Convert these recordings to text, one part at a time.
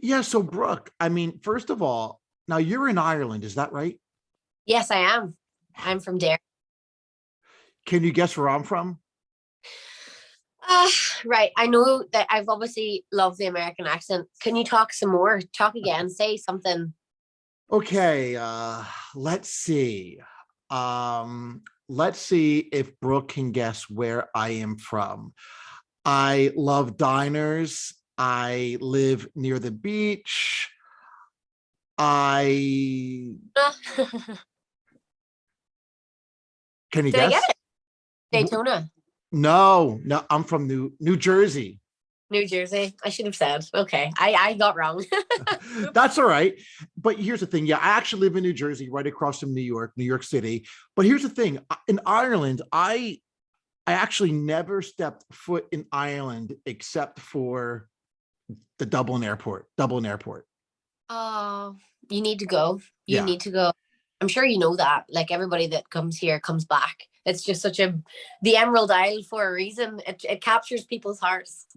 Yeah, so Brooke, I mean, first of all, now you're in Ireland, is that right? Yes, I am. I'm from there. Can you guess where I'm from? Uh, right. I know that I've obviously loved the American accent. Can you talk some more? Talk again. Say something. Okay, let's see. Let's see if Brooke can guess where I am from. I love diners. I live near the beach. I can you Did I get guess? it? Daytona, No, I'm from New Jersey. New Jersey. I should have said. Okay. I got wrong. That's all right. But here's the thing. Yeah, I actually live in New Jersey, right across from New York City. But here's the thing. In Ireland, I actually never stepped foot in Ireland except for the Dublin airport. Dublin airport. Oh, you need to go. You Yeah. need to go. I'm sure you know that. Like everybody that comes here comes back. It's just such a the Emerald Isle for a reason. It captures people's hearts.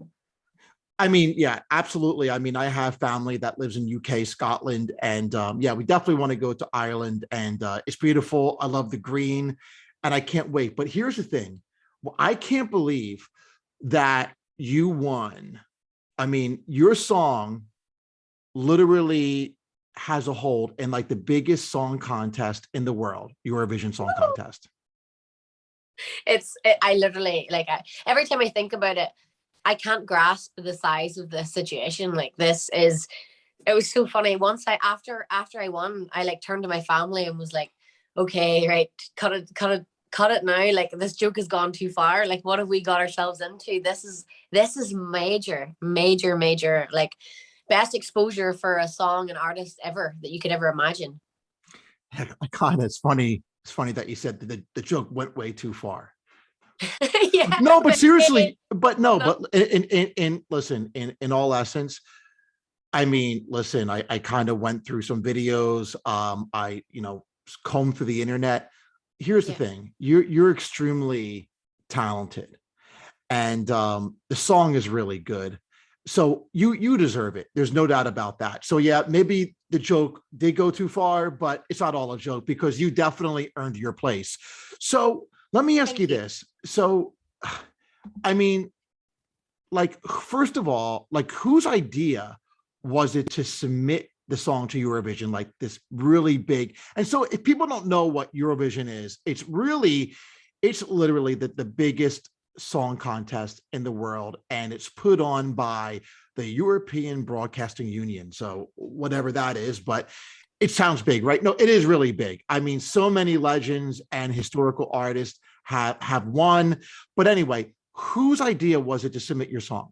I mean, yeah, absolutely. I mean, I have family that lives in UK, Scotland, and yeah, we definitely want to go to Ireland, and it's beautiful. I love the green, and I can't wait. But here's the thing: well, I can't believe that you won. I mean, your song literally has a hold in like the biggest song contest in the world, Eurovision Song Contest. I literally every time I think about it, I can't grasp the size of this situation. Like this is it was so funny. Once I after I won, I like turned to my family and was like, okay, right, cut it now. Like this joke has gone too far. Like what have we got ourselves into? This is major, major, major, like best exposure for a song and artist ever that you could ever imagine. I kind of, it's funny. It's funny that you said that the joke went way too far. Yeah, No, but but seriously, but no, no, but in listen, in all essence, I mean, listen, I kind of went through some videos. I combed through the internet. Here's the yeah, thing: you're extremely talented, and the song is really good. So you deserve it. There's no doubt about that. So yeah, maybe the joke did go too far, but it's not all a joke because you definitely earned your place. So let me ask you thank you. this. So I mean, like, first of all, like, whose idea was it to submit the song to Eurovision, like this really big? And so, if people don't know what Eurovision is, it's literally the biggest song contest in the world, and it's put on by the European Broadcasting Union. So, whatever that is, but it sounds big, right? No, it is really big. I mean, so many legends and historical artists have won. But anyway, whose idea was it to submit your song?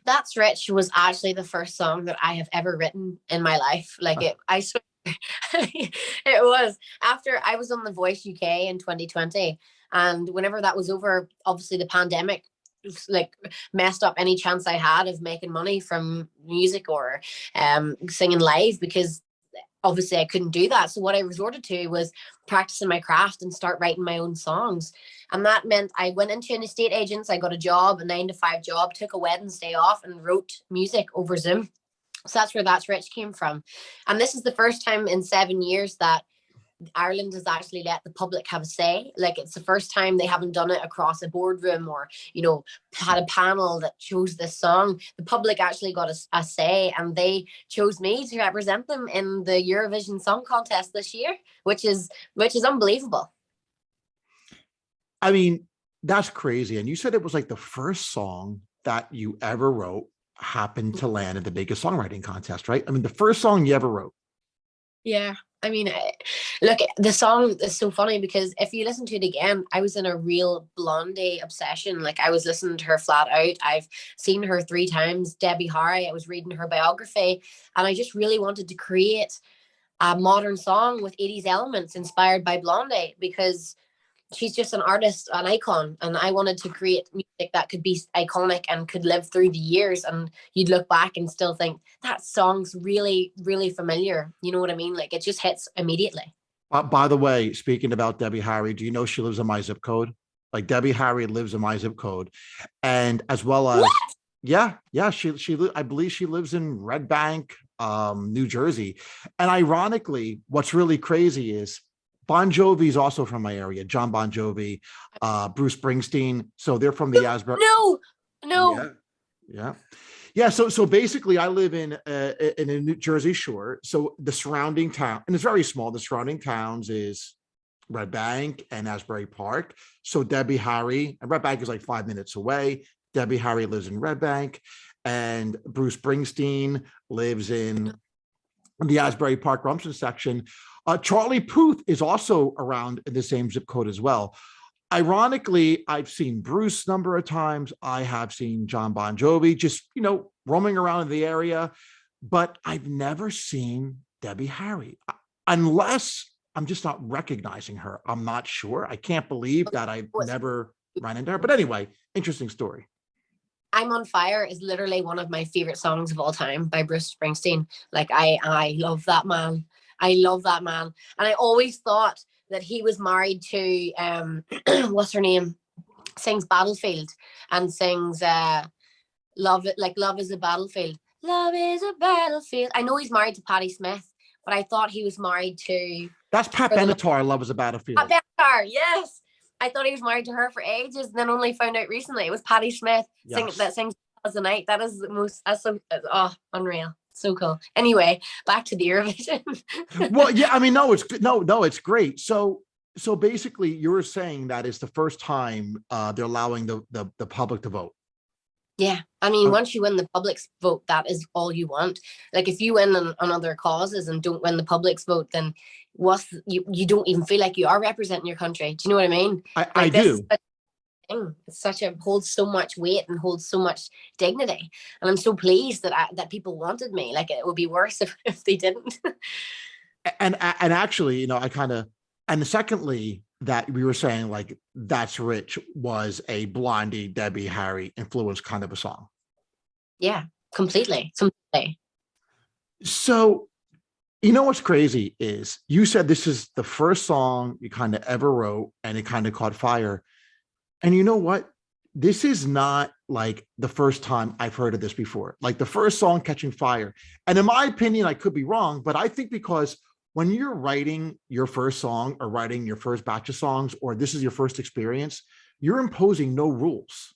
That's Rich was actually the first song that I have ever written in my life. Like I swear, it was after I was on The Voice UK in 2020. And whenever that was over, obviously the pandemic like messed up any chance I had of making money from music or singing live because obviously I couldn't do that. So what I resorted to was practicing my craft and start writing my own songs. And that meant I went into an estate agent, I got a job, a 9 to 5 job, took a Wednesday off and wrote music over Zoom. So that's where That's Rich came from. And this is the first time in 7 years that Ireland has actually let the public have a say. Like it's the first time they haven't done it across a boardroom or, had a panel that chose this song. The public actually got a say and they chose me to represent them in the Eurovision Song Contest this year, which is unbelievable. I mean, that's crazy. And you said it was like the first song that you ever wrote happened to land in the biggest songwriting contest, right? I mean, the first song you ever wrote. Yeah. I mean, look, the song is so funny because if you listen to it again, I was in a real Blondie obsession. Like I was listening to her flat out. I've seen her 3 times, Debbie Harry. I was reading her biography, and I just really wanted to create a modern song with 80s elements inspired by Blondie because she's just an artist, an icon, and I wanted to create music that could be iconic and could live through the years. And you'd look back and still think that song's really, really familiar. You know what I mean? Like it just hits immediately. By the way, speaking about Debbie Harry, do you know she lives in my zip code? Like Debbie Harry lives in my zip code, and as well as What? Yeah. I believe she lives in Red Bank, New Jersey. And ironically, what's really crazy is Bon Jovi is also from my area. John Bon Jovi, Bruce Springsteen. So they're from the Asbury. No. Yeah, yeah. Yeah, so basically, I live in a New Jersey Shore. So the surrounding town, and it's very small. The surrounding towns is Red Bank and Asbury Park. So Debbie Harry, and Red Bank is like 5 minutes away. Debbie Harry lives in Red Bank, and Bruce Springsteen lives in the Asbury Park Rumson section. Charlie Puth is also around in the same zip code as well. Ironically, I've seen Bruce a number of times. I have seen John Bon Jovi just, roaming around in the area, but I've never seen Debbie Harry unless I'm just not recognizing her. I'm not sure. I can't believe that I've never run into her. But anyway, interesting story. I'm on Fire is literally one of my favorite songs of all time by Bruce Springsteen. Like I love that man. I love that man. And I always thought that he was married to what's her name? Sings Battlefield and sings Love It, like Love is a Battlefield. Love is a battlefield. I know he's married to Patti Smith, but I thought he was married to That's Pat Benatar, Love is a Battlefield. Pat Benatar, yes. I thought he was married to her for ages, and then only found out recently it was Patti Smith that sings As the Night. That is the most unreal. So cool. Anyway, back to the Eurovision. Well, yeah, I mean, it's great. So basically you were saying that it's the first time they're allowing the public to vote. Yeah. I mean, once you win the public's vote, that is all you want. Like if you win on other causes and don't win the public's vote, then you don't even feel like you are representing your country. Do you know what I mean? I do. It's holds so much weight and holds so much dignity, and I'm so pleased that people wanted me. Like it would be worse if they didn't. and actually, and secondly, that we were saying like That's Rich was a Blondie, Debbie Harry influenced kind of a song. Yeah, completely. So, what's crazy is you said this is the first song you kind of ever wrote and it kind of caught fire. And you know what? This is not like the first time I've heard of this before, like the first song catching fire. And in my opinion, I could be wrong, but I think because when you're writing your first song or writing your first batch of songs, or this is your first experience, you're imposing no rules.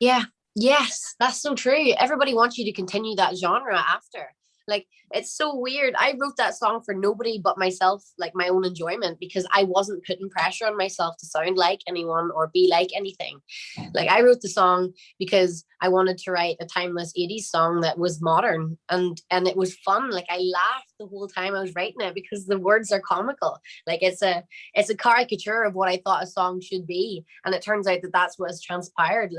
Yeah. Yes, that's so true. Everybody wants you to continue that genre after. Like, it's so weird. I wrote that song for nobody but myself, like my own enjoyment, because I wasn't putting pressure on myself to sound like anyone or be like anything. Like, I wrote the song because I wanted to write a timeless 80s song that was modern and it was fun. Like, I laughed the whole time I was writing it because the words are comical. Like, it's a caricature of what I thought a song should be. And it turns out that that's what has transpired,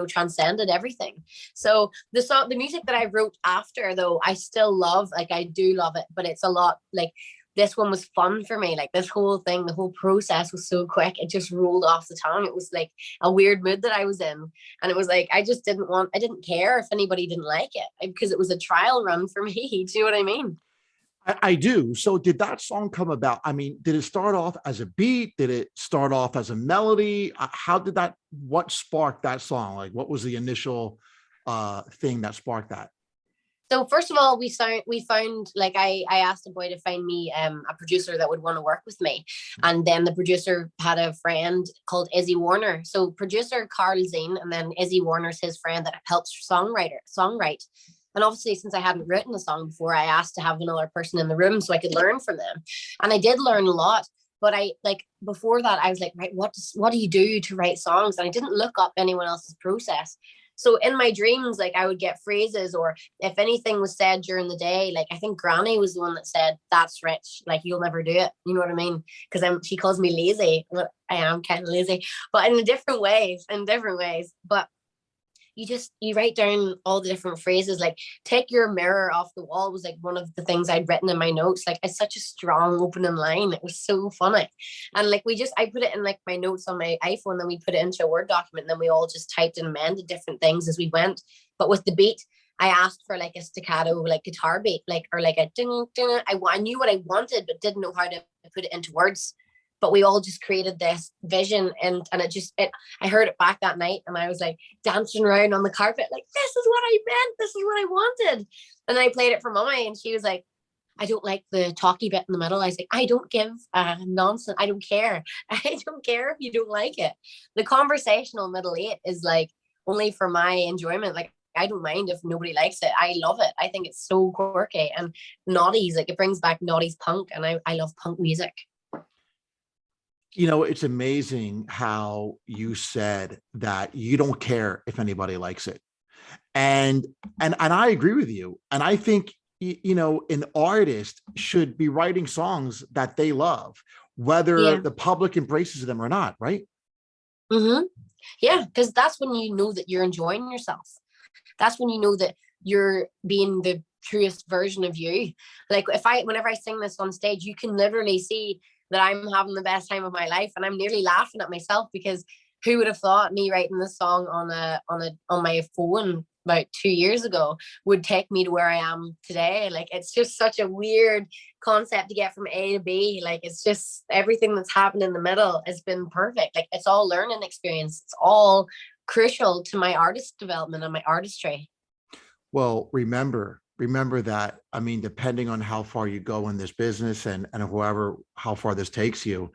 transcended everything. So the music that I wrote after, though, I still love. Like, I do love it, but it's a lot. Like, this one was fun for me. Like, this whole thing, the whole process was so quick. It just rolled off the tongue. It was like a weird mood that I was in. And it was like, I didn't care if anybody didn't like it because it was a trial run for me. Do you know what I mean? I do. So did that song come about? I mean, did it start off as a beat? Did it start off as a melody? What sparked that song? Like, what was the initial thing that sparked that? So first of all, we found like I asked a boy to find me a producer that would want to work with me, and then the producer had a friend called Izzy Warner. So producer Carl Zane, and then Izzy Warner's his friend that helps songwrite. And obviously, since I hadn't written a song before, I asked to have another person in the room so I could learn from them, and I did learn a lot. But before that, I was like, right, what do you do to write songs? And I didn't look up anyone else's process. So in my dreams, like, I would get phrases, or if anything was said during the day, like, I think Granny was the one that said, "That's Rich, like, you'll never do it." You know what I mean? Because she calls me lazy. Well, I am kind of lazy, but in different ways. But you write down all the different phrases, like "take your mirror off the wall" was like one of the things I'd written in my notes. Like, it's such a strong opening line. It was so funny. And like, I put it in like my notes on my iPhone, then we put it into a Word document, and then we all just typed and amended different things as we went. But with the beat, I asked for like a staccato, like guitar beat, like, or like a ding, ding. I knew what I wanted, but didn't know how to put it into words. but we all just created this vision, and I heard it back that night, and I was like dancing around on the carpet like, this is what I meant, this is what I wanted. And I played it for Mummy, and she was like, I don't like the talky bit in the middle. I was like, I don't give nonsense. I don't care. I don't care if you don't like it. The conversational middle eight is like only for my enjoyment. Like, I don't mind if nobody likes it. I love it. I think it's so quirky and naughties. Like, it brings back naughties punk, and I love punk music. You know, it's amazing how you said that you don't care if anybody likes it. And I agree with you. And I think, you know, an artist should be writing songs that they love, whether the public embraces them or not, right? Mm-hmm. Yeah, because that's when you know that you're enjoying yourself. That's when you know that you're being the truest version of you. Like, whenever I sing this on stage, you can literally see that I'm having the best time of my life, and I'm nearly laughing at myself, because who would have thought me writing this song on my phone about 2 years ago would take me to where I am today? Like, it's just such a weird concept to get from A to B. Like, it's just everything that's happened in the middle has been perfect. Like, it's all learning experience. It's all crucial to my artist development and my artistry. Well, remember that, I mean, depending on how far you go in this business and how far this takes you,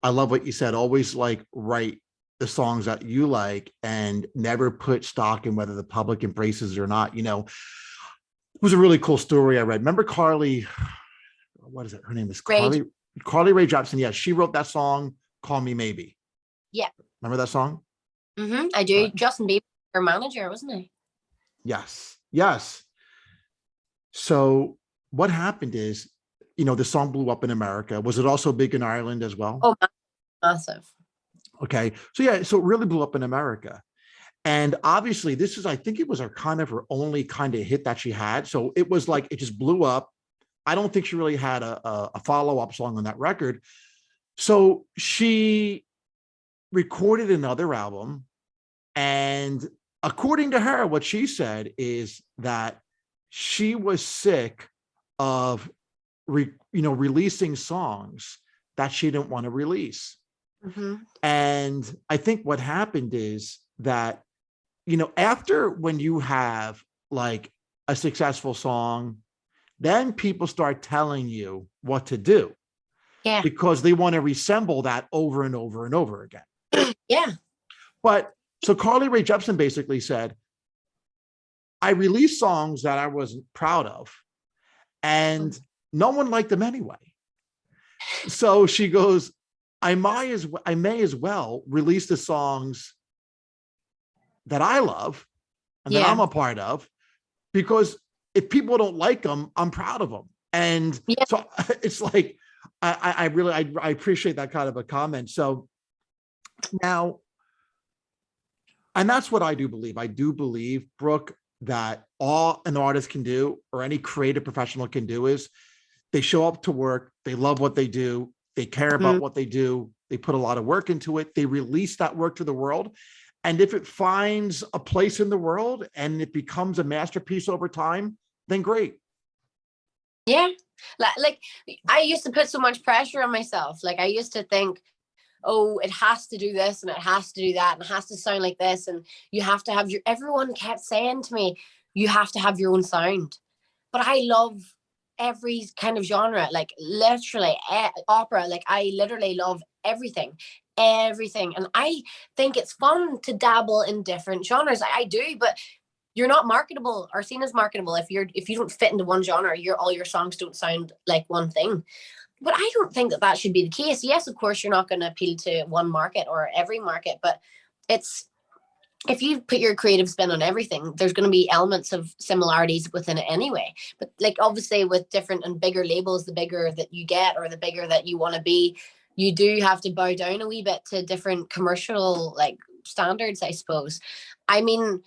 I love what you said. Always like write the songs that you like and never put stock in whether the public embraces it or not. You know, it was a really cool story I read. Remember Carly, what is it? Her name is Carly Rae Jepsen. Yeah, she wrote that song, Call Me Maybe. Yeah. Remember that song? Mm-hmm, I do. Right. Justin Bieber, her manager, wasn't he? Yes. So what happened is, you know, the song blew up in America. Was it also big in Ireland as well? Oh, massive. Okay. So yeah, so it really blew up in America. And obviously I think it was her only kind of hit that she had. So it was like, it just blew up. I don't think she really had a follow-up song on that record. So she recorded another album. And according to her, what she said is that she was sick of releasing songs that she didn't want to release. Mm-hmm. And I think what happened is that, you know, after when you have like a successful song, then people start telling you what to do. Yeah. Because they want to resemble that over and over and over again. Yeah. But so Carly Rae Jepsen basically said, I released songs that I wasn't proud of, and no one liked them anyway. So she goes, I may as well release the songs that I love and that I'm a part of, because if people don't like them, I'm proud of them. And so it's like, I really appreciate that kind of a comment. So now, and that's what I do believe. I do believe, Brooke, that all an artist can do, or any creative professional can do, is they show up to work, they love what they do, they care about what they do, they put a lot of work into it, they release that work to the world. And if it finds a place in the world and it becomes a masterpiece over time, then great. Yeah. Like I used to put so much pressure on myself. Like, I used to think, oh, it has to do this and it has to do that and it has to sound like this, and you have to have everyone kept saying to me, you have to have your own sound. But I love every kind of genre, like literally opera. Like, I literally love everything. And I think it's fun to dabble in different genres. I do, but you're not marketable or seen as marketable if you don't fit into one genre. All your songs don't sound like one thing. But I don't think that should be the case. Yes, of course, you're not going to appeal to one market or every market, but if you put your creative spin on everything, there's going to be elements of similarities within it anyway. But like, obviously, with different and bigger labels, the bigger that you get or the bigger that you want to be, you do have to bow down a wee bit to different commercial like standards, I suppose. I mean,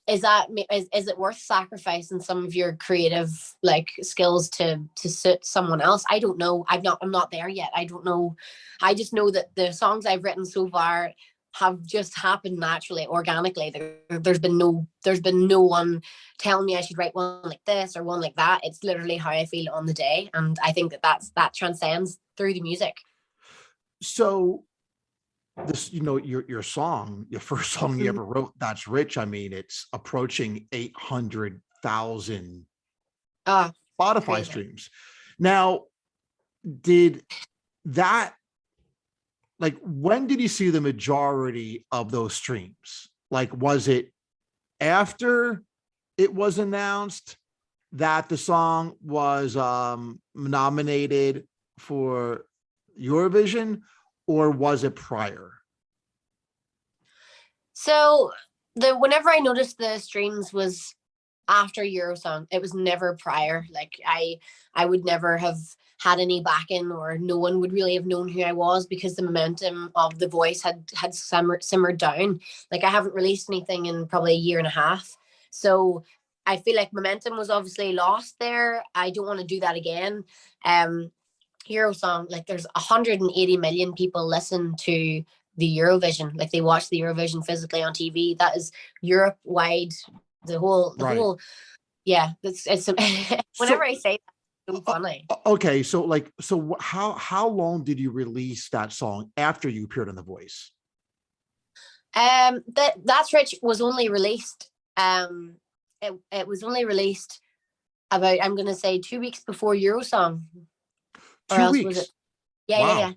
is it worth sacrificing some of your creative like skills to suit someone else? I don't know. I'm not there yet. I don't know. I just know that the songs I've written so far have just happened naturally, organically. There's been no one telling me I should write one like this or one like that. It's literally how I feel on the day, and I think that transcends through the music. So this, your song, your first song you Mhm. ever wrote, That's Rich. I mean, it's approaching 800,000 Oh, Spotify crazy. streams. Now, did that, like, when did you see the majority of those streams? Like, was it after it was announced that the song was nominated for Eurovision, or was it prior? So whenever I noticed the streams was after Eurosong, it was never prior. Like I would never have had any backing, or no one would really have known who I was, because the momentum of the voice had simmered down. Like I haven't released anything in probably a year and a half. So I feel like momentum was obviously lost there. I don't want to do that again. Eurosong, like there's 180 million people listen to the Eurovision. Like they watch the Eurovision physically on TV. That is Europe wide. The Right. whole, yeah. It's whenever So, I say that, it's so funny. okay. So how long did you release that song after you appeared on The Voice? That's Rich was only released. It was only released about, I'm gonna say, 2 weeks before Eurosong, or Two else was it? weeks. Yeah, yeah, yeah, Wow.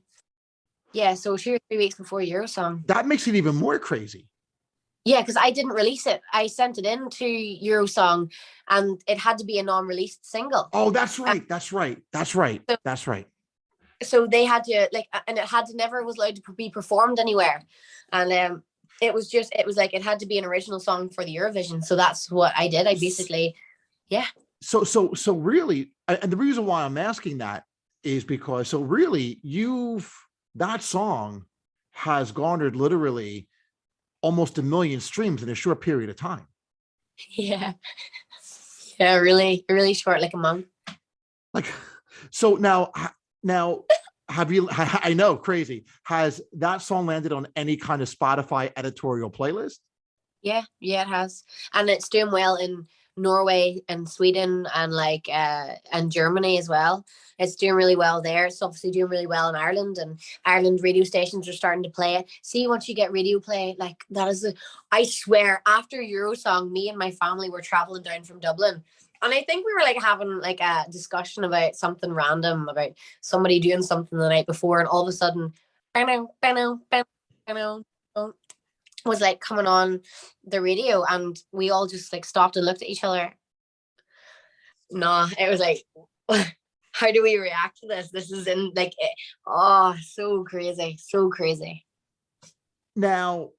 yeah. So 2 or 3 weeks before Eurosong. That makes it even more crazy. Yeah, because I didn't release it. I sent it in to Eurosong, and it had to be a non-released single. Oh, that's And right. That's right. That's right. so, That's right. so they had to, like, and it had to never was allowed to be performed anywhere. And it was like it had to be an original song for the Eurovision. So that's what I did. I basically, yeah, So really, and the reason why I'm asking that is because, so really, that song has garnered literally almost 1 million streams in a short period of time. yeah, yeah, really, really short, like a month. Like, so now have you, I know, crazy. Has that song landed on any kind of Spotify editorial playlist? Yeah, yeah, it has, and it's doing well in Norway and Sweden and and Germany as well. It's doing really well there. It's obviously doing really well in Ireland, and Ireland radio stations are starting to play it. See, once you get radio play, like that is, I swear, after Eurosong, me and my family were traveling down from Dublin. And I think we were like having like a discussion about something random, about somebody doing something the night before, and all of a sudden, was like coming on the radio, and we all just like stopped and looked at each other. Nah, it was like, how do we react to this? This is in like, oh, so crazy, so crazy. Now,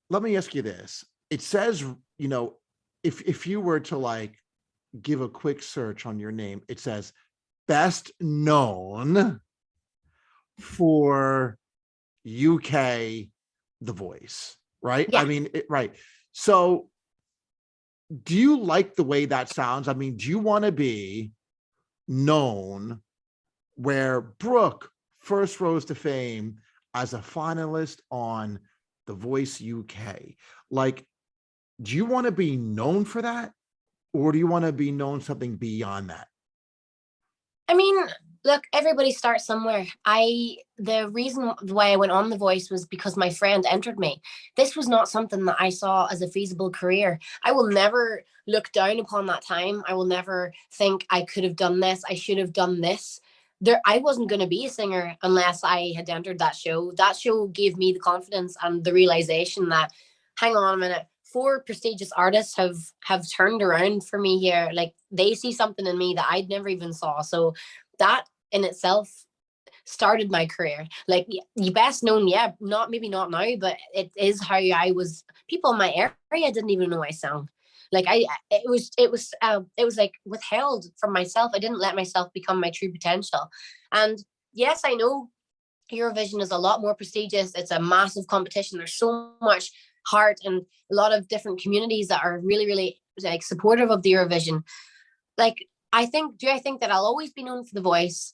let me ask you this. It says, if you were to like give a quick search on your name, it says best known for UK The Voice, right? I Yeah. mean, right. So do you like the way that sounds? I mean, do you want to be known where Brooke first rose to fame as a finalist on The Voice UK? Like, do you want to be known for that? Or do you want to be known something beyond that? I mean, look, everybody starts somewhere. The reason why I went on The Voice was because my friend entered me. This was not something that I saw as a feasible career. I will never look down upon that time. I will never think I could have done this. I should have done this. I wasn't going to be a singer unless I had entered that show. That show gave me the confidence and the realization that, hang on a minute, four prestigious artists have turned around for me here. Like they see something in me that I'd never even saw. So that in itself started my career. Like you best known, yeah, maybe not now, but it is how I was. People in my area didn't even know I sang. Like it was like withheld from myself. I didn't let myself become my true potential. And yes, I know Eurovision is a lot more prestigious. It's a massive competition. There's so much heart and a lot of different communities that are really, really like supportive of the Eurovision. Like, do I think that I'll always be known for The Voice?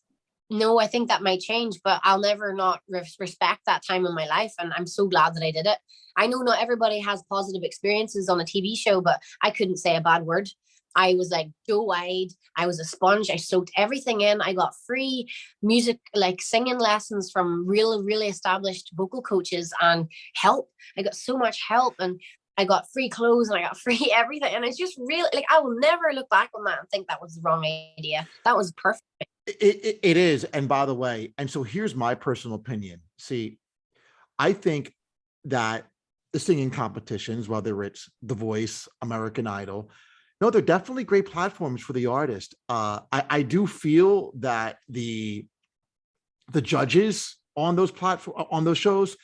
No, I think that might change, but I'll never not respect that time in my life. And I'm so glad that I did it. I know not everybody has positive experiences on a TV show, but I couldn't say a bad word. I was like doe-eyed. I was a sponge. I soaked everything in. I got free music, like singing lessons from really established vocal coaches and help. I got so much help, and I got free clothes and I got free everything. And it's just really like, I will never look back on that and think that was the wrong idea. That was perfect. It is. And by the way, and so here's my personal opinion. See, I think that the singing competitions, whether it's The Voice, American Idol, no, they're definitely great platforms for the artist. I do feel that the judges on those shows,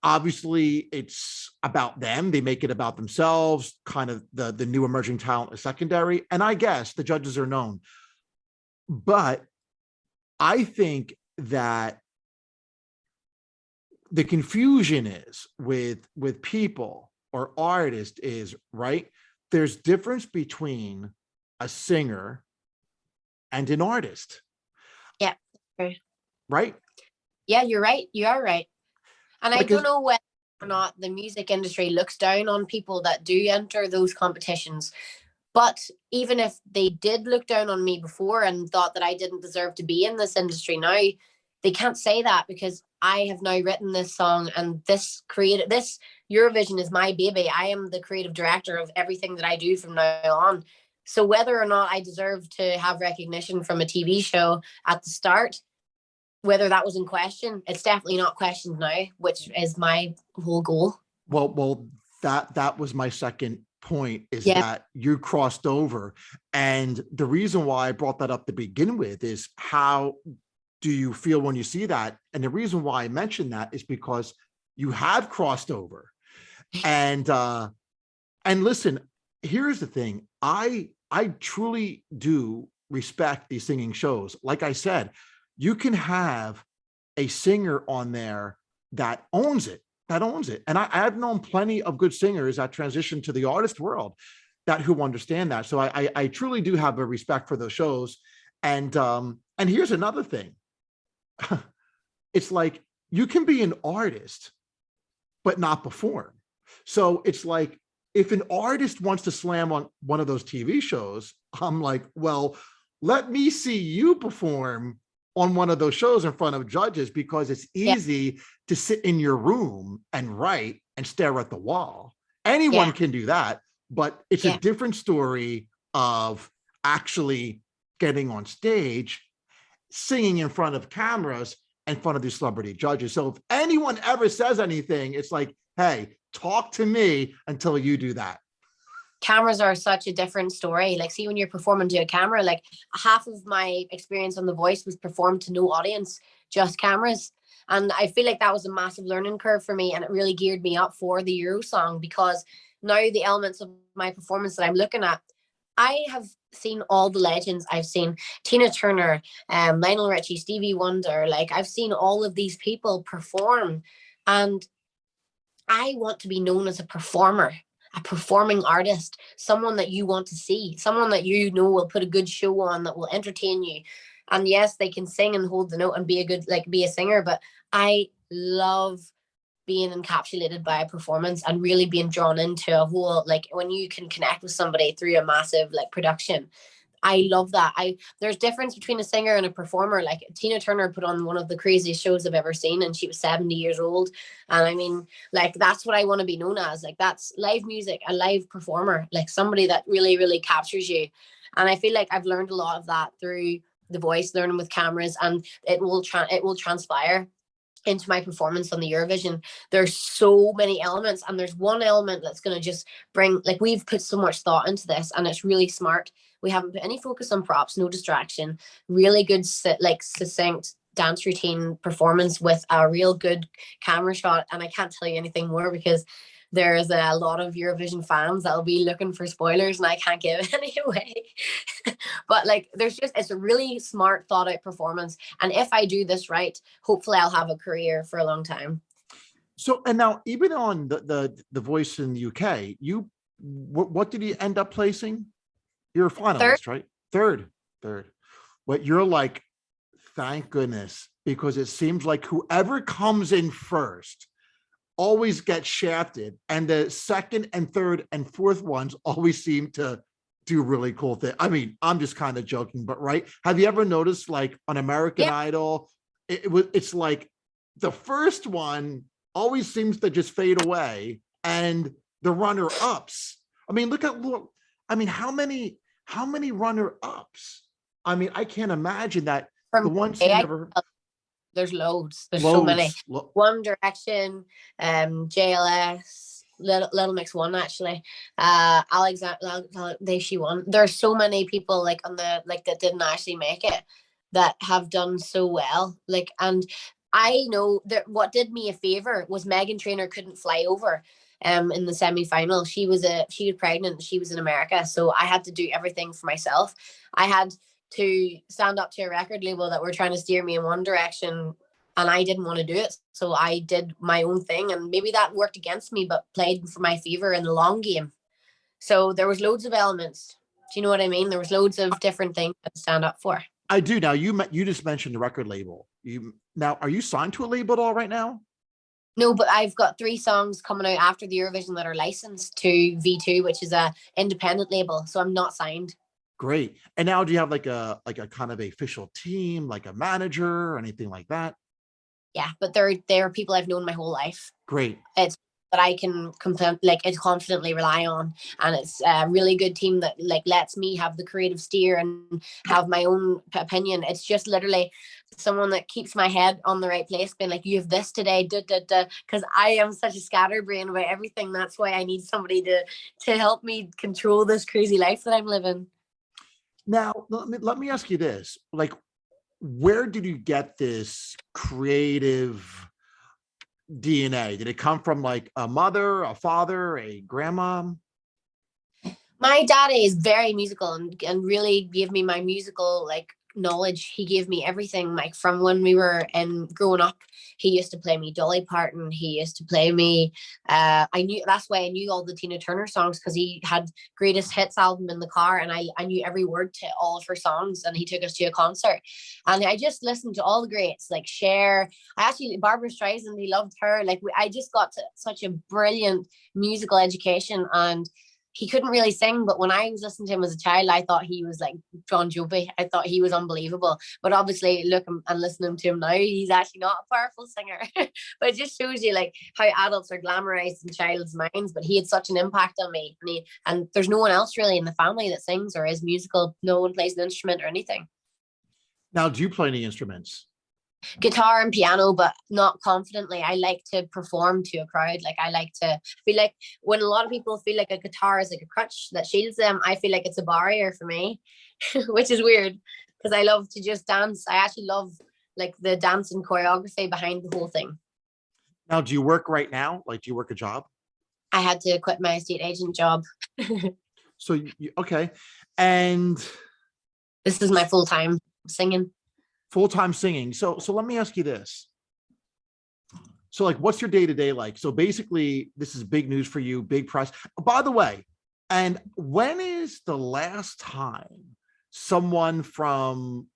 obviously it's about them. They make it about themselves, kind of the new emerging talent is secondary. And I guess the judges are known. But I think that the confusion is with people or artists is, right, there's difference between a singer and an artist. Yeah. Right? Yeah, you're right. You are right. And Like, I don't know whether or not the music industry looks down on people that do enter those competitions. But even if they did look down on me before and thought that I didn't deserve to be in this industry now, they can't say that, because I have now written this song, and this Eurovision is my baby. I am the creative director of everything that I do from now on. So whether or not I deserve to have recognition from a TV show at the start, whether that was in question, it's definitely not questioned now, which is my whole goal. Well, that was my second point, is that you crossed over. And the reason why I brought that up to begin with is, how do you feel when you see that? And the reason why I mentioned that is because you have crossed over. And listen, here's the thing. I truly do respect these singing shows. Like I said, you can have a singer on there that owns it. And I've known plenty of good singers that transition to the artist world who understand that. So I truly do have a respect for those shows. And here's another thing. It's like, you can be an artist, but not perform. So it's like, if an artist wants to slam on one of those TV shows, I'm like, well, let me see you perform on one of those shows in front of judges, because it's easy to sit in your room and write and stare at the wall. Anyone can do that, but it's a different story of actually getting on stage, singing in front of cameras, in front of these celebrity judges. So if anyone ever says anything, it's like, hey, talk to me until you do that. Cameras are such a different story. Like, see, when you're performing to a camera, like half of my experience on The Voice was performed to no audience, just cameras. And I feel like that was a massive learning curve for me, and it really geared me up for the Euro song, because now the elements of my performance that I'm looking at, I have seen all the legends. I've seen Tina Turner, Lionel Richie, Stevie Wonder. Like, I've seen all of these people perform, and I want to be known as a performer, a performing artist, someone that you want to see, someone that you know will put a good show on, that will entertain you. And yes, they can sing and hold the note and be a singer, but I love being encapsulated by a performance and really being drawn into a whole, like, when you can connect with somebody through a massive like production. I love that. There's difference between a singer and a performer. Like, Tina Turner put on one of the craziest shows I've ever seen, and she was 70 years old. And I mean, like, that's what I want to be known as. Like, that's live music, a live performer, like somebody that really captures you. And I feel like I've learned a lot of that through The Voice, learning with cameras, and it will transpire into my performance on the Eurovision. There's so many elements, and there's one element that's going to just bring, like, we've put so much thought into this, and it's really smart. We haven't put any focus on props, no distraction, really good succinct dance routine performance with a real good camera shot. And I can't tell you anything more, because there's a lot of Eurovision fans that'll be looking for spoilers, and I can't give any away. But like, it's a really smart, thought out performance. And if I do this right, hopefully I'll have a career for a long time. So, and now even on the Voice in the UK, what did you end up placing? You're a finalist, right? Third. But you're like, thank goodness, because it seems like whoever comes in first always gets shafted, and the second and third and fourth ones always seem to do really cool things. I mean, I'm just kind of joking, but right. Have you ever noticed like on American Idol, it's like the first one always seems to just fade away, and the runner-ups. I mean, I mean, how many runner-ups? I mean, I can't imagine that the From ones you never. there's loads. There's so many. One Direction, JLS, Little Mix One actually. Alexander, she won. There's so many people like on the like that didn't actually make it that have done so well. Like, and I know that what did me a favor was Meghan Trainor couldn't fly over in the semi-final. She was pregnant, she was in America, so I had to do everything for myself. I had to stand up to a record label that were trying to steer me in one direction, and I didn't want to do it, so I did my own thing, and maybe that worked against me but played for my favor in the long game. So there was loads of elements. Do you know what I mean? There was loads of different things to stand up for. I do. Now you just mentioned the record label. Now, are you signed to a label at all right now? No, but I've got 3 songs coming out after the Eurovision that are licensed to V2, which is a independent label. So I'm not signed. Great. And now do you have like a kind of a official team, like a manager or anything like that? Yeah, but they're people I've known my whole life. Great. It's that I can confidently rely on, and it's a really good team that like lets me have the creative steer and have my own opinion. It's just literally someone that keeps my head on the right place, being like, you have this today, because I am such a scatterbrain about everything. That's why I need somebody to help me control this crazy life that I'm living. Now let me ask you this, like, where did you get this creative DNA? Did it come from like a mother, a father, a grandma? My daddy is very musical and really gave me my musical like knowledge. He gave me everything, like from when we were growing up. He used to play me Dolly Parton. He used to play me that's why I knew all the Tina Turner songs, because he had Greatest Hits album in the car, and I knew every word to all of her songs, and he took us to a concert, and I just listened to all the greats like Cher. Barbara Streisand, he loved her. Like I just got such a brilliant musical education, and he couldn't really sing, but when I was listening to him as a child, I thought he was like John Jovi. I thought he was unbelievable. But obviously, look, and listening to him now, he's actually not a powerful singer. But it just shows you like how adults are glamorized in child's minds. But he had such an impact on me, and there's no one else really in the family that sings or is musical. No one plays an instrument or anything. Now, do you play any instruments? Guitar and piano, but not confidently. I like to perform to a crowd. Like I like to feel like, when a lot of people feel like a guitar is like a crutch that shields them, I feel like it's a barrier for me, which is weird because I love to just dance. I actually love like the dance and choreography behind the whole thing. Now, do you work right now? Like, do you work a job? I had to quit my estate agent job. So okay. And this is my full-time singing. Full-time singing. So let me ask you this. So like, what's your day-to-day like? So basically, this is big news for you, big press. By the way, and when is the last time someone from,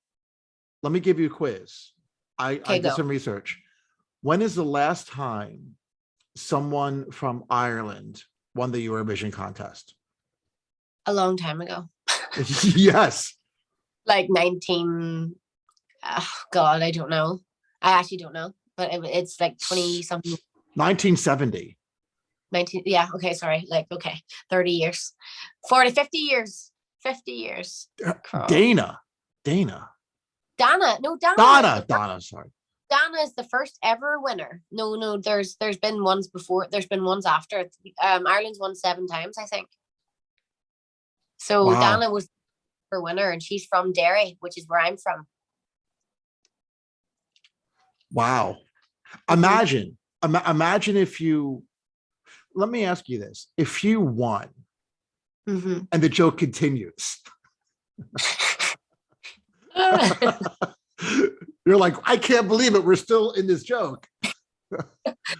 let me give you a quiz. I did some research. When is the last time someone from Ireland won the Eurovision contest? A long time ago. Yes. Like 19... God, I don't know. I actually don't know, but it's like 20 something. 1970. 19, yeah, okay, sorry. Like, okay, 30 years. 40, 50 years. 50 years. Dana, sorry. Dana is the first ever winner. No, there's been ones before, there's been ones after. Ireland's won 7 times, I think. So wow. Dana was her winner, and she's from Derry, which is where I'm from. Wow. Imagine if you, let me ask you this. If you won and the joke continues, you're like, I can't believe it. We're still in this joke.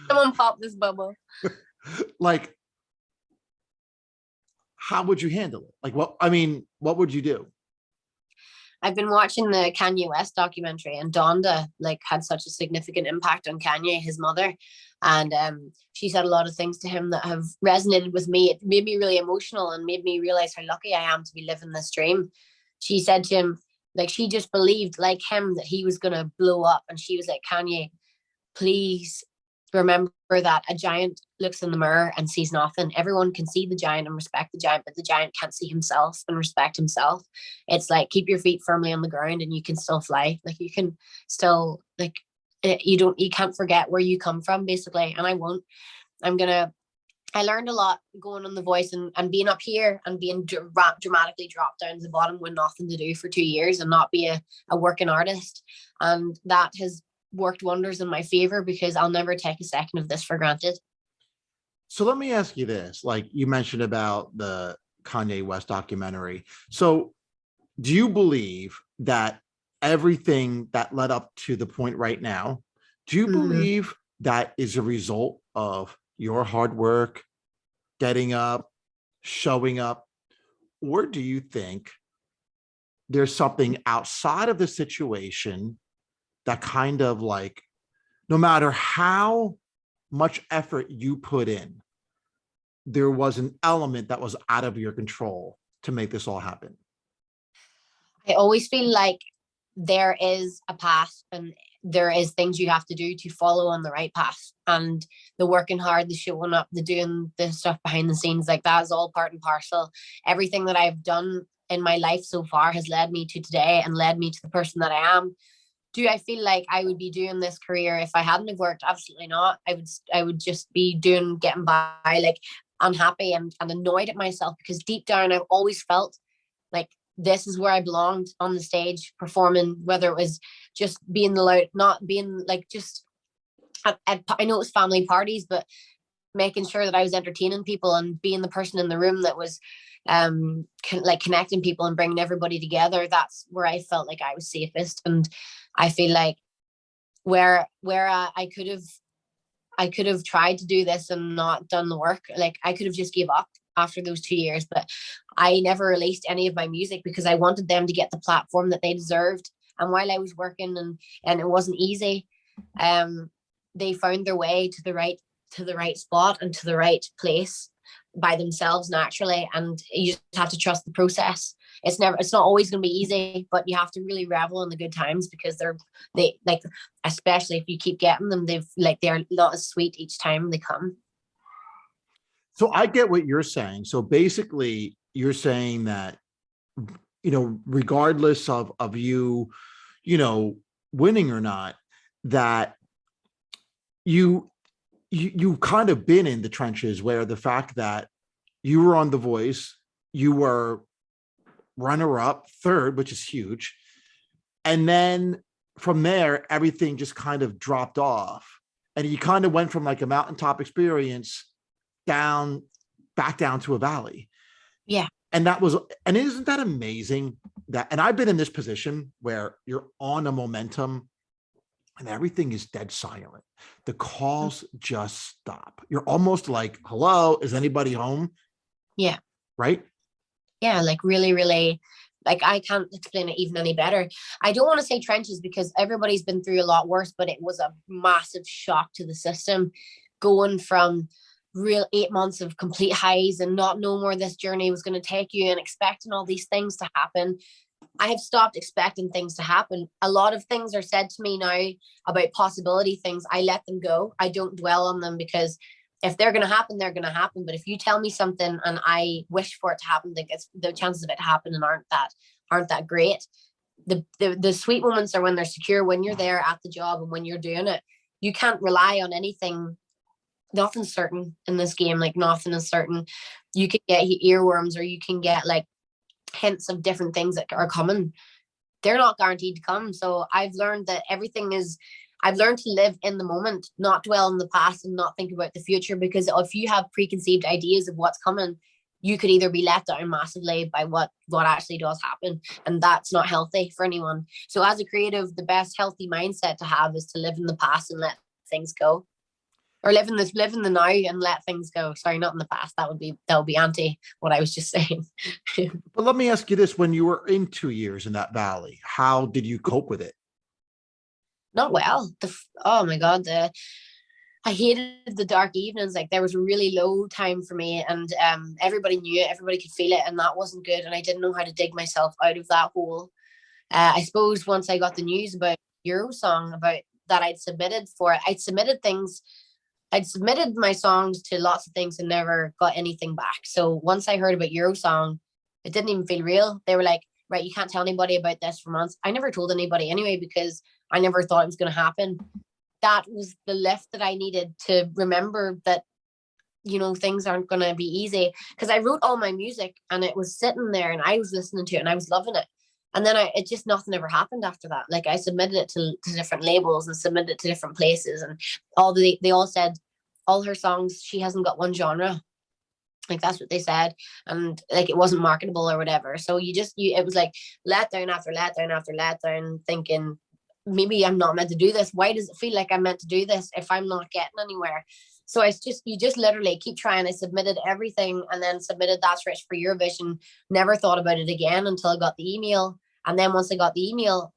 Someone pop this bubble. Like, how would you handle it? Like, what would you do? I've been watching the Kanye West documentary, and Donda like had such a significant impact on Kanye, his mother. And she said a lot of things to him that have resonated with me. It made me really emotional and made me realize how lucky I am to be living this dream. She said to him, like, she just believed, like him, that he was going to blow up. And she was like, Kanye, please remember that a giant looks in the mirror and sees nothing. Everyone can see the giant and respect the giant, but the giant can't see himself and respect himself. It's like, keep your feet firmly on the ground and you can still fly. Like, you can still, like, you can't forget where you come from, basically. And I won't. I learned a lot going on The Voice, and being up here and being dramatically dropped down to the bottom with nothing to do for 2 years and not be a working artist. And that has worked wonders in my favor, because I'll never take a second of this for granted. So let me ask you this, like you mentioned about the Kanye West documentary. So do you believe that everything that led up to the point right now, do you believe that is a result of your hard work, getting up, showing up? Or do you think there's something outside of the situation that kind of, like, no matter how much effort you put in, there was an element that was out of your control to make this all happen? I always feel like there is a path, and there is things you have to do to follow on the right path. And the working hard, the showing up, the doing the stuff behind the scenes, like, that is all part and parcel. Everything that I've done in my life so far has led me to today and led me to the person that I am. Do I feel like I would be doing this career if I hadn't have worked? Absolutely not. I would just be getting by, like, unhappy and annoyed at myself, because deep down I've always felt like this is where I belonged, on the stage performing, whether it was just being the loud, not being like just I know it was family parties, but making sure that I was entertaining people and being the person in the room that was like connecting people and bringing everybody together. That's where I felt like I was safest. And I feel like where I could have tried to do this and not done the work, like, I could have just gave up after those 2 years, but I never released any of my music because I wanted them to get the platform that they deserved. And while I was working and it wasn't easy, they found their way to the right spot and to the right place by themselves naturally. And you just have to trust the process. It's not always going to be easy, but you have to really revel in the good times, because they like, especially if you keep getting them, they're not as sweet each time they come. So I get what you're saying. So basically you're saying that, regardless of you, winning or not, that you kind of been in the trenches, where the fact that you were on The Voice, you were runner up, third, which is huge. And then from there, everything just kind of dropped off. And you kind of went from like a mountaintop experience back down to a valley. Yeah. And isn't that amazing and I've been in this position where you're on a momentum and everything is dead silent. The calls just stop. You're almost like, hello, is anybody home? Yeah. Right? Yeah. Like, really, really, like, I can't explain it even any better. I don't want to say trenches, because everybody's been through a lot worse, but it was a massive shock to the system, going from real 8 months of complete highs and not knowing where this journey was going to take you and expecting all these things to happen. I have stopped expecting things to happen. A lot of things are said to me now about possibility things. I let them go. I don't dwell on them, because if they're going to happen, they're going to happen. But if you tell me something and I wish for it to happen, then the chances of it happening aren't that great. The sweet moments are when they're secure, when you're there at the job and when you're doing it. You can't rely on anything. Nothing's certain in this game. Like, nothing is certain. You can get earworms, or you can get like hints of different things that are coming. They're not guaranteed to come. So I've learned that I've learned to live in the moment, not dwell in the past and not think about the future, because if you have preconceived ideas of what's coming, you could either be let down massively by what actually does happen. And that's not healthy for anyone. So as a creative, the best healthy mindset to have is to live in the past and let things go. or live in the now and let things go. Sorry, not in the past. That would be anti what I was just saying. But let me ask you this: when you were in 2 years in that valley, how did you cope with it? Not well. Oh my God, I hated the dark evenings. Like there was a really low time for me, and everybody knew it, everybody could feel it, and that wasn't good. And I didn't know how to dig myself out of that hole. I suppose once I got the news about Eurosong, about that I'd submitted for it, I'd submitted my songs to lots of things and never got anything back. So once I heard about Eurosong, it didn't even feel real. They were like, right, you can't tell anybody about this for months. I never told anybody anyway, because I never thought it was going to happen. That was the lift that I needed to remember that, things aren't going to be easy. Because I wrote all my music and it was sitting there and I was listening to it and I was loving it. And then nothing ever happened after that. Like I submitted it to different labels and submitted it to different places, and they all said all her songs, she hasn't got one genre. Like that's what they said, and like it wasn't marketable or whatever. So it was like letdown after letdown after letdown, thinking maybe I'm not meant to do this. Why does it feel like I'm meant to do this if I'm not getting anywhere? So you just literally keep trying. I submitted everything and then submitted That's Rich for Eurovision. Never thought about it again until I got the email. And then once I got the email,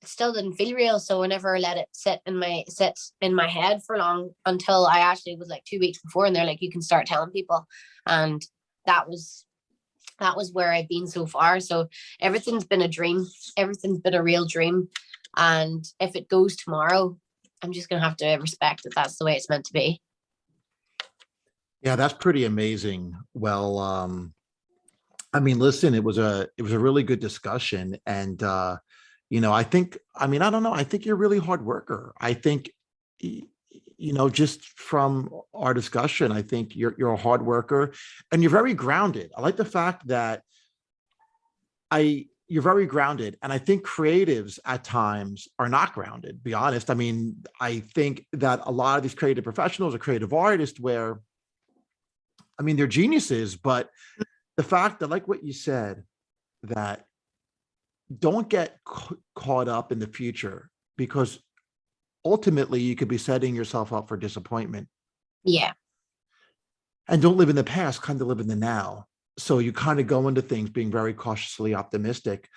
it still didn't feel real. So I never let it sit in my head for long, until I actually was like 2 weeks before, and they're like, you can start telling people. And that was where I've been so far. So everything's been a dream. Everything's been a real dream. And if it goes tomorrow, I'm just going to have to respect that that's the way it's meant to be. Yeah, that's pretty amazing. Well, I mean, listen, it was a really good discussion. And, I think, I don't know. I think you're a really hard worker. I think, just from our discussion, I think you're a hard worker and you're very grounded. I like the fact that you're very grounded. And I think creatives at times are not grounded, be honest. I think that a lot of these creative professionals or creative artists they're geniuses, but the fact that, like what you said, that don't get caught up in the future, because ultimately you could be setting yourself up for disappointment. Yeah. And don't live in the past, kind of live in the now. So you kind of go into things being very cautiously optimistic.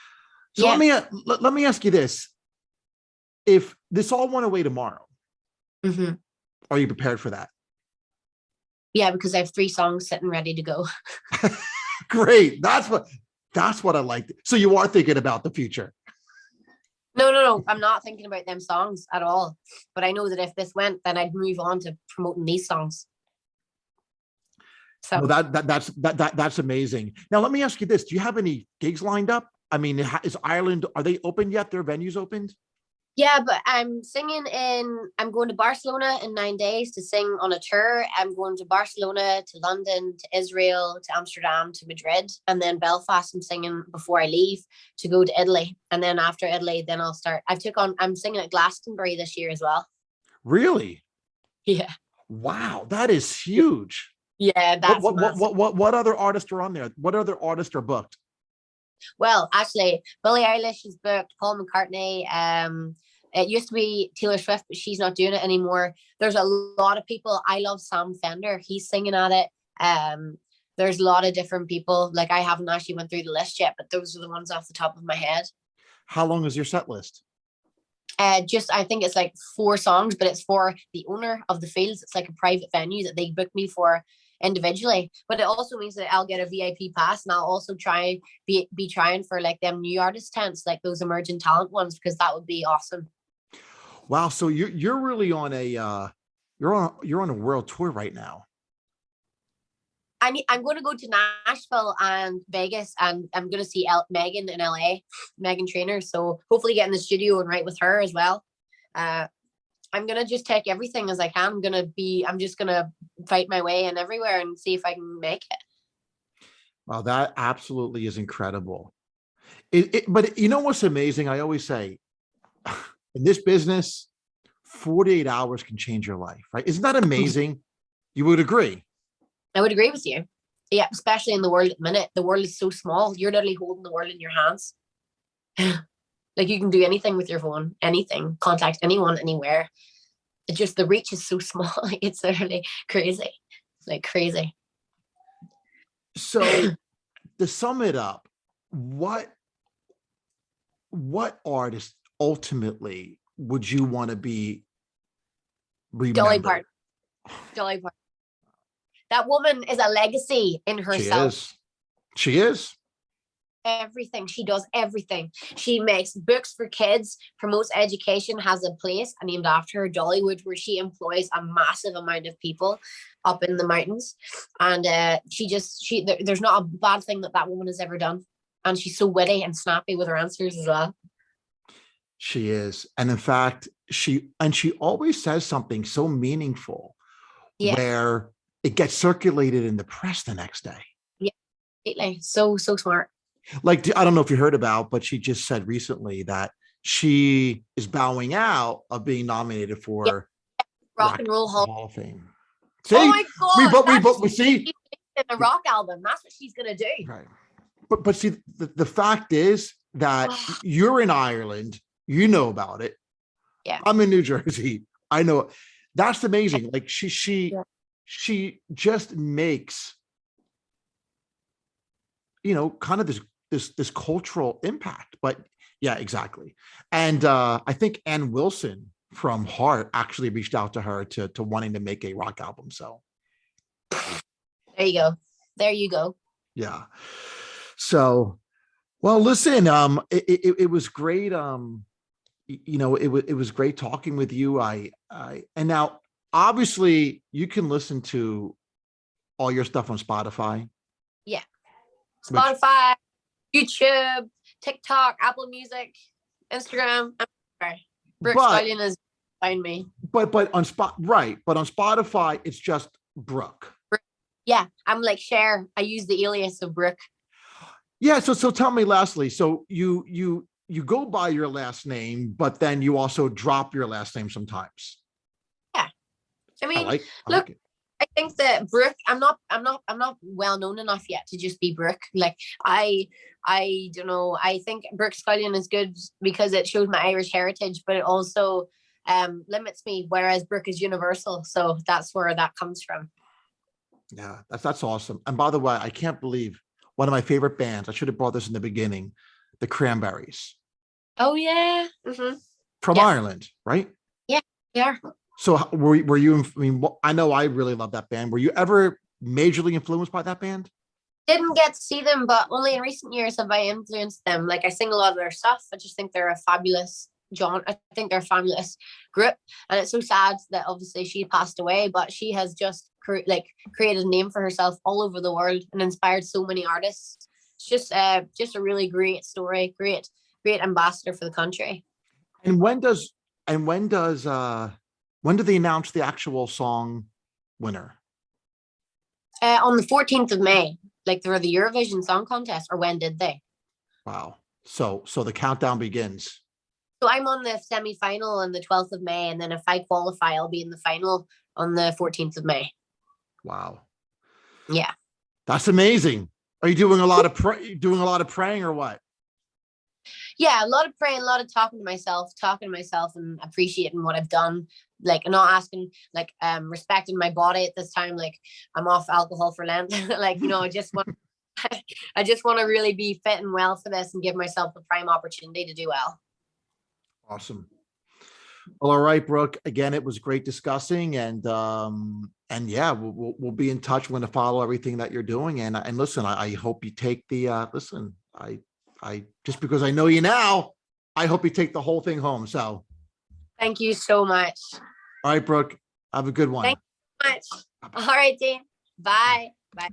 So yeah. let me ask you this. If this all went away tomorrow, Mm-hmm. are you prepared for that? Yeah, because I have 3 songs sitting ready to go. Great. That's what I like. So you are thinking about the future. No. I'm not thinking about them songs at all. But I know that if this went, then I'd move on to promoting these songs. So well, that's amazing. Now, let me ask you this. Do you have any gigs lined up? Is Ireland, are they open yet? Their venues opened? yeah, but I'm going to Barcelona in 9 days to sing on a tour. I'm going to Barcelona, to London, to Israel, to Amsterdam, to Madrid, and then Belfast. I'm singing before I leave to go to Italy. And then after Italy, then I'll start. I'm singing at Glastonbury this year as well. Really? Yeah. Wow. That is huge. Yeah, that's what other artists are on there? What other artists are booked? Well, actually, Billie Eilish is booked, Paul McCartney. It used to be Taylor Swift, but she's not doing it anymore. There's a lot of people. I love Sam Fender. He's singing at it. There's a lot of different people. Like I haven't actually went through the list yet, but those are the ones off the top of my head. How long is your set list? I think it's like 4 songs, but it's for the owner of the fields. It's like a private venue that they booked me for individually, but it also means that I'll get a VIP pass, and I'll also be trying for like them new artist tents, like those emerging talent ones, because that would be awesome. Wow, so you're really on a you're on a world tour right now. I'm going to go to Nashville and Vegas, and I'm going to see Meghan in LA, Meghan Trainor. So hopefully get in the studio and write with her as well. I'm going to just take everything as I can. I'm just going to fight my way in everywhere and see if I can make it. Wow, that absolutely is incredible. But you know what's amazing? I always say, in this business, 48 hours can change your life, right? Isn't that amazing? You would agree. I would agree with you. Yeah, especially in the world at the minute. The world is so small. You're literally holding the world in your hands. Like you can do anything with your phone, anything, contact anyone, anywhere. just the reach is so small. It's literally crazy, like crazy. So to sum it up, what artist ultimately would you want to be Dolly remembered? Parton. Dolly Parton. That woman is a legacy in herself. She is. Everything she does, everything she makes books for kids, promotes education, has a place named after her, Dollywood, where she employs a massive amount of people up in the mountains, and there's not a bad thing that woman has ever done, and she's so witty and snappy with her answers as well. She is, and in fact, she always says something so meaningful, where it gets circulated in the press the next day. Yeah, completely. So smart. Like, I don't know if you heard about, but she just said recently that she is bowing out of being nominated for Rock and Roll Hall of Fame. See, oh my God, we see in a rock album. That's what she's gonna do. Right. But see, the fact is that you're in Ireland, you know about it. Yeah. I'm in New Jersey. I know. That's amazing. Like she just makes, kind of this cultural impact. But yeah, exactly. And I think Ann Wilson from Heart actually reached out to her to wanting to make a rock album. So there you go. Yeah. So, well, listen, it was great. It was great talking with you. And now obviously you can listen to all your stuff on Spotify. Yeah. Spotify, YouTube, TikTok, Apple Music, Instagram. Brooke Scullion is find me. But on Spotify, it's just Brooke. Yeah, I'm like Cher. I use the alias of Brooke. Yeah, so tell me lastly, so you go by your last name, but then you also drop your last name sometimes. Yeah. I mean, I think that Brooke, I'm not well known enough yet to just be Brooke. Like I don't know. I think Brooke Scullion is good because it shows my Irish heritage, but it also limits me, whereas Brooke is universal. So that's where that comes from. Yeah, that's awesome. And by the way, I can't believe one of my favorite bands, I should have brought this in the beginning, the Cranberries. Oh yeah. Mm-hmm. From Ireland, right? Yeah. So were you, I mean, I know I really love that band. Were you ever majorly influenced by that band? Didn't get to see them, but only in recent years have I influenced them. Like I sing a lot of their stuff. I just think they're a fabulous I think they're a fabulous group. And it's so sad that obviously she passed away, but she has just created a name for herself all over the world and inspired so many artists. It's just a really great story, great ambassador for the country. And when do they announce the actual song winner? On the 14th of May, like for the Eurovision Song Contest, or when did they? Wow. So the countdown begins. So I'm on the semi-final on the 12th of May, and then if I qualify, I'll be in the final on the 14th of May. Wow. Yeah. That's amazing. Are you doing a lot of praying or what? Yeah, a lot of praying, a lot of talking to myself and appreciating what I've done. Like not asking, respecting my body at this time. Like I'm off alcohol for Lent. I just want to really be fit and well for this and give myself the prime opportunity to do well. Awesome. Well, all right, Brooke. Again, it was great discussing, and yeah, we'll be in touch. We're going to follow everything that you're doing, and listen, I hope you take the listen. I just because I know you now, I hope you take the whole thing home. So, thank you so much. All right, Brooke. Have a good one. Thank you so much. All right, Dean. Bye. Bye.